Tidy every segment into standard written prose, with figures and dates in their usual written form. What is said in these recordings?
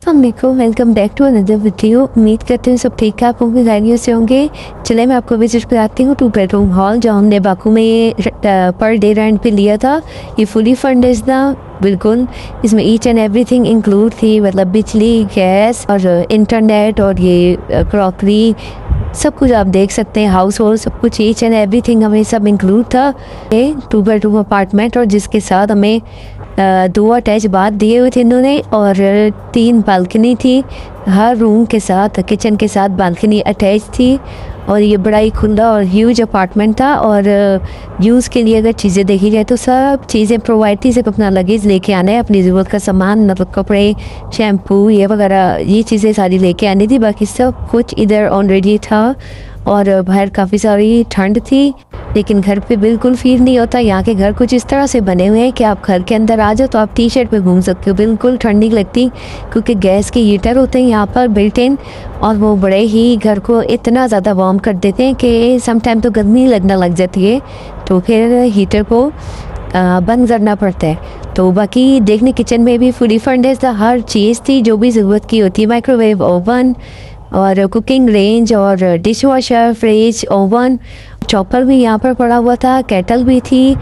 अस्सलामुअलैकुम, welcome back to another video. उम्मीद करती हूँ सब ठीक ठाक होंगे, खैरियत से होंगे। चले मैं आपको विजिट कराती हूँ 2 बेडरूम हॉल जो हमने बाकू में ये पर डे रेंट पे लिया था। ये फुली फंडेड था बिल्कुल। इसमें ईच एंड एवरीथिंग इंक्लूड थी, मतलब बिजली, गैस और इंटरनेट और ये क्रॉकरी सब कुछ आप देख सकते हैं। हाउस होल्ड सब कुछ ईच एंड एवरीथिंग हमें सब इंक्लूड था। ये 2 बेडरूम अपार्टमेंट और जिसके साथ हमें 2 अटैच बाथ दिए हुए थे इन्होंने और 3 बालकनी थी। हर रूम के साथ किचन के साथ बालकनी अटैच थी और ये बड़ा ही खुला और ह्यूज अपार्टमेंट था। और यूज़ के लिए अगर चीज़ें देखी जाए तो सब चीज़ें प्रोवाइड थी। सिर्फ अपना लगेज लेके आना है, अपनी ज़रूरत का सामान मतलब कपड़े, शैम्पू ये वगैरह ये चीज़ें सारी लेके आनी थी। बाकी सब कुछ इधर ऑलरेडी था। और बाहर काफ़ी सारी ठंड थी लेकिन घर पे बिल्कुल फील नहीं होता। यहाँ के घर कुछ इस तरह से बने हुए हैं कि आप घर के अंदर आ जाओ तो आप टी शर्ट पे घूम सकते हो, बिल्कुल ठंड नहीं लगती क्योंकि गैस के हीटर होते हैं यहाँ पर बिल्ट इन और वो बड़े ही घर को इतना ज़्यादा वार्म कर देते हैं कि सम टाइम तो गर्मी लगना लग जाती है, तो फिर हीटर को बंद करना पड़ता है। तो बाकी देखने किचन में भी फुली फंडेड था, हर चीज़ थी जो भी ज़रूरत की होती है। माइक्रोवेव, ओवन और कुकिंग रेंज और dish washer, fridge, oven, chopper भी यहाँ पर पड़ा हुआ था, केटल भी थी,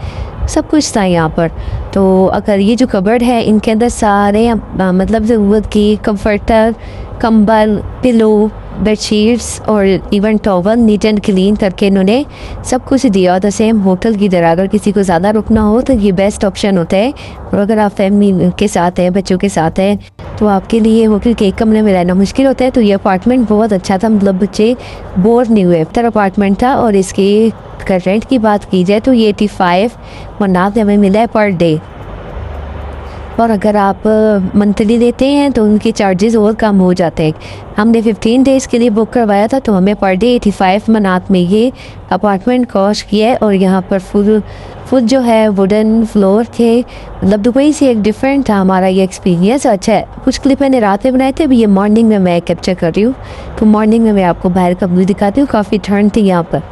सब कुछ था यहाँ पर। तो अगर ये जो कबर्ड है इनके अंदर सारे मतलब ज़रूरत की कंफर्टर, कंबल, पिलो, बेडशीट्स और even towel neat and clean करके इन्होंने सब कुछ दिया होता। सेम होटल की तरह अगर किसी को ज़्यादा रुकना हो तो ये बेस्ट ऑप्शन होता है। और अगर आप फैमिली के साथ हैं, बच्चों के साथ हैं तो आपके लिए होटल के एक कमरे में रहना मुश्किल होता है। तो ये अपार्टमेंट बहुत अच्छा था, मतलब बच्चे बोर नहीं हुए। बेहतर अपार्टमेंट था। और इसके रेंट की बात की जाए तो ये 85 मनात हमें मिला है पर डे। और अगर आप मंथली लेते हैं तो उनके चार्जेस और कम हो जाते हैं। हमने 15 डेज़ के लिए बुक करवाया था तो हमें पर डे 85 मनात में ये अपार्टमेंट कॉस्ट किया है। और यहाँ पर फुल जो है वुडन फ्लोर थे, मतलब दुबई से एक डिफरेंट था हमारा ये एक्सपीरियंस। अच्छा है, कुछ क्लिप मैंने रात में बनाए थे, अभी ये मॉर्निंग में मैं कैप्चर कर रही हूँ। तो मॉर्निंग में मैं आपको बाहर का व्यू दिखाती हूँ। काफ़ी ठंड थी यहाँ पर।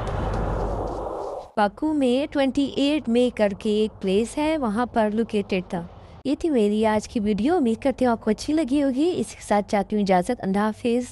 बाकू में 28 मई करके एक प्लेस है, वहाँ पर लोकेटेड था। ये थी मेरी आज की वीडियो। उम्मीद करती हूँ आपको अच्छी लगी होगी। इसके साथ चाहती हूँ इजाज़त। अल्लाह हाफिज़।